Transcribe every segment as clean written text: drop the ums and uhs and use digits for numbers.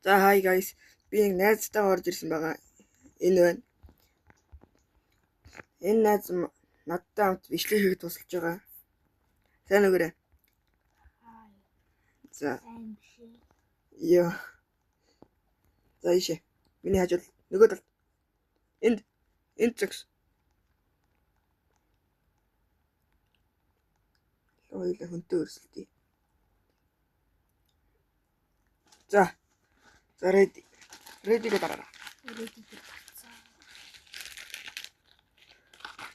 За hi guys. Би найзтайгаа орж ирсэн байгаа. Энэ байна. Энэ найз надтай хамт бичлэг хийхэд тусалж байгаа. Сайн өгөөрэй. За. Йоо. За ишээ. Миний хажууд нөгөө талд. Энд зэгс. Ойлоо хүнтэй өрсөлдөе. За. За ready. Ready гэдэг дараа. Ready гэдэг тавцаа.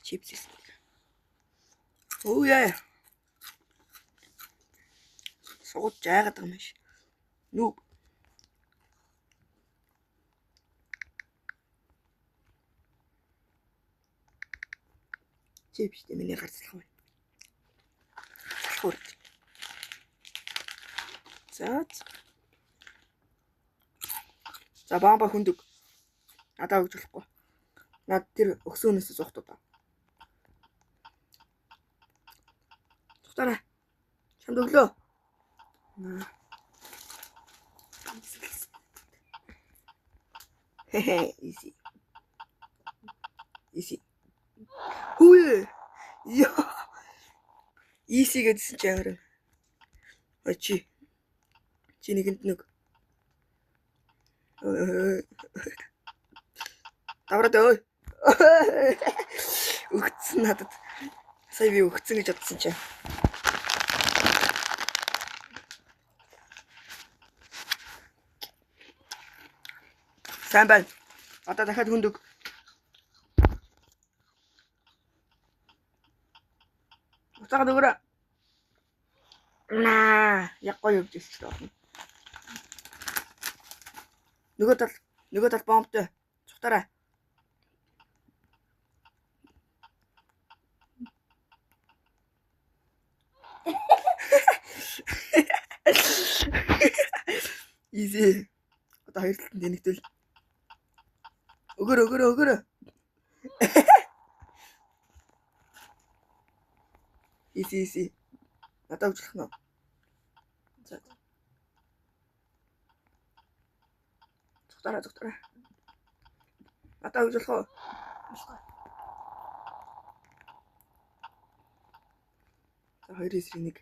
Чипс. Оо яа. Сууд жаагаад байгаа юм шиг. Нүг. Чипс миний гарцлах байна. Салхуурд. За баамба хүндэг. Надаа өгч болохгүй. Над тэр өгсөөнөөс зогтоо та. Цухтараа. Чамд өглөө. Easy. Хүү. Яа. Easy гэдсэн чи амар. Очи. Чи нэгэнд нэг. Тавраад ой. Өгцөн надад. Сая би өгцөн гэж бодсон чи. Сайн байна. Одоо дахиад хүндэг. Уцаагаад өгөрөө. Яг гоё өгч ирсэн байна. Нөгөө тал бомбтой. Цухтараа. Easy. Одоо хоёр талд нэгтэл. Өгөрөө. Easy. Надад өгчлөх нь. За. Цухтараа. Надад өгчлөх үү? За 2-1.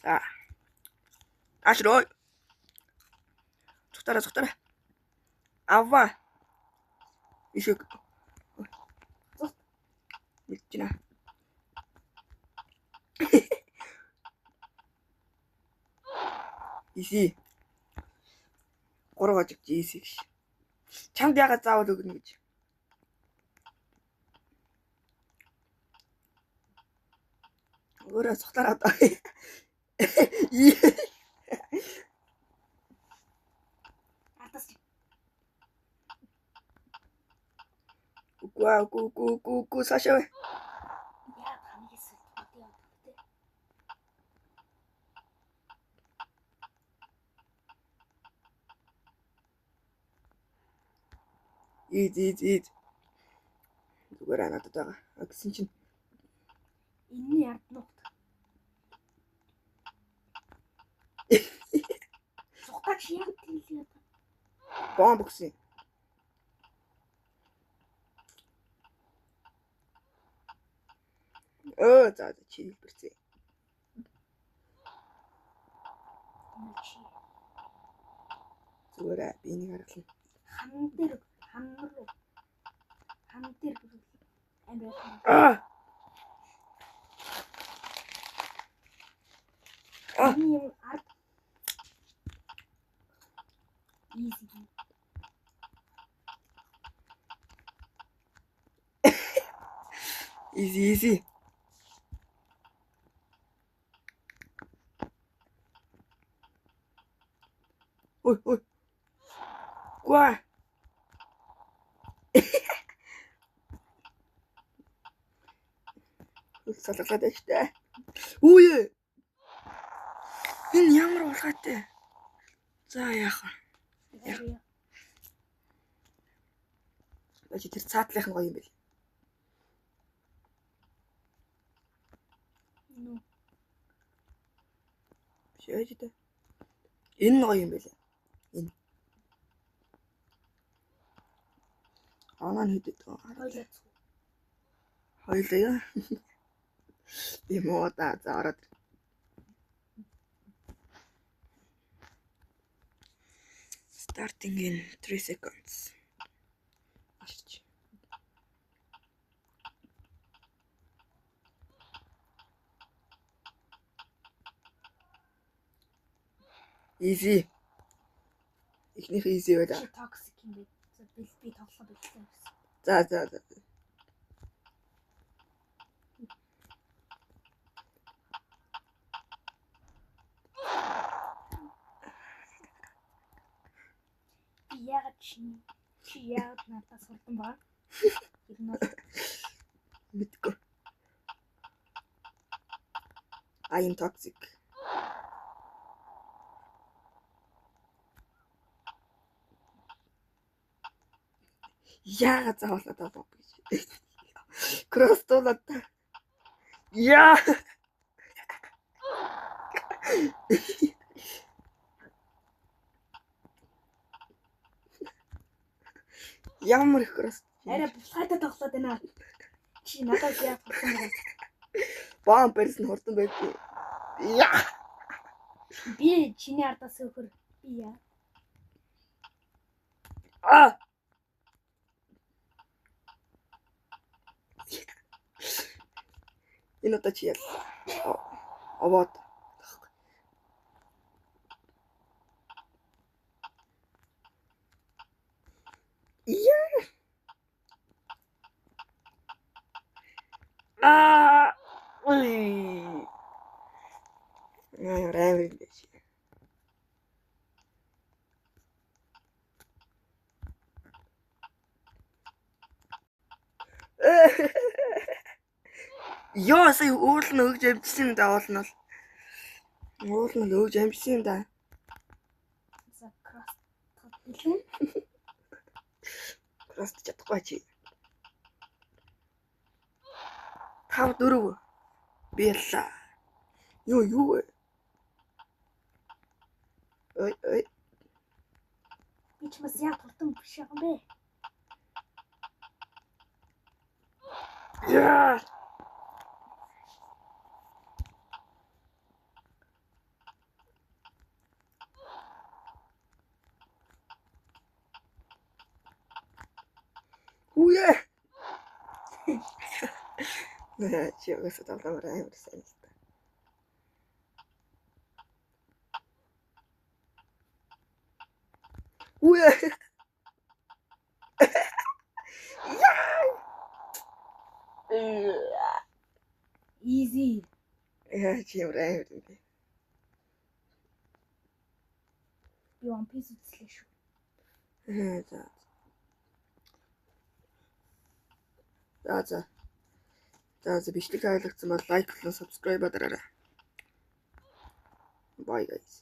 За. Ашрой. Цухтараа. Ава. Ишэг. Мична. Иси. Горгож ийси гэж. Чамд ягаад заавал өгнө гэж. Өөрөө цухтараа одоо. Ку Саша. Яа таны хэсэг одоо Ийд. Зүгээр надад байгаа. Гэсэн чинь энэ ярд нухт. Цухтаг яг тийлээ. бомб өгсөн. За чи хэлбэрцээ. Зүгээр би нэг харгална. Хам дээр амир. Ийм ард. Easy. Ой. Гуа. Салгалаад байна штэ. Үе. Энэ ямар улгаатай. За яах вэ? Бач тэр цаатлынх нь гоё юм байл. Нүү. Шээж дээ. Энэ нь гоё юм байл. Энэ. Анаа хийдэг. Хоёлаа. Хоёлаа яа. Имода зараад. Starting in 3 seconds. Ашиж. Easy. Ихнийх easy байлаа. Чи токсик юм бэ? Би тоглох байлаа гэсэн. За. Чи яагаад надаас сурдан ба? Тэр нь Мэдгүй. I am toxic. Яагаад заавал одоо боб гэж. Кростолот. Яа. Ямар их крост. арай булгайтай тоглоод байна. Чи надад яа тоглосон бэ? Бомберс нь хурдан байдаг. Яа. Би чиний ардаас өөхөр би яа. А. Энэ одоо чи яа. Аваад. Яа. Ой. Рамин биш. Ёо сая уул нь өгж амжсан юм да уул нь. Уул нь өгж амжсан юм да. За крост билүү? Крост чадахгүй чи. 5 4 биелла. Юу вэ? Ой. Би ч бас яа тултан биш юм бэ? Яа. Уе. Нэ чи өсөж тавлаа амар сайн л та. Уе. Easy. Яа чи амар юм бэ? Би One Piece үзлээ шүү. За бичлэг таалагдсан бол лайк болон subscribe дараарай. Bye guys.